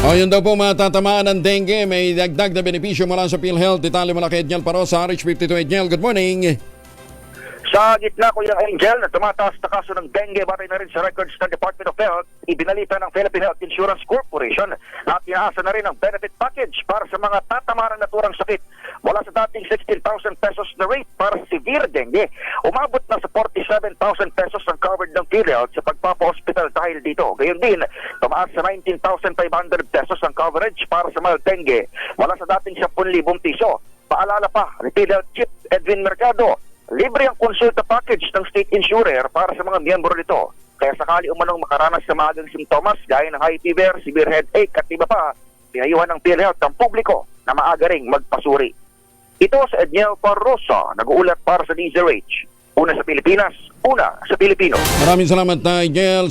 O yun daw po matatamaan ng dengue. May dagdag na benepisyo mula sa PhilHealth. Detalye mula kay Edniel Parosa, RH52. Edniel, good morning. Sa gitna, Kuya Angel, na tumataas na kaso ng dengue batay na rin sa records ng Department of Health, ibinalita ng Philippine Health Insurance Corporation na tinaasa na rin ang benefit package para sa mga tatamarang naturang sakit. Mula sa dating 16,000 pesos na rate para sa severe dengue, umabot na sa 47,000 pesos ang covered ng PhilHealth sa pagpapa-hospital dahil dito. Gayon din, tumaas sa 19,500 pesos ang coverage para sa mild dengue mula sa dating 10,000 piso. Paalala pa ni PhilHealth Chief Edwin Mercado, libre ang konsulta package ng state insurer para sa mga miyembro nito. Kaya sakali umanong makaranas sa maagang simptomas gaya ng high fever, severe headache at iba pa, pinayuhan ng PhilHealth ang publiko na maaga ring magpasuri. Ito sa Edniel Parrosa, nag-uulat para sa DZRH. Una sa Pilipinas, una sa Pilipino. Maraming salamat na Edniel.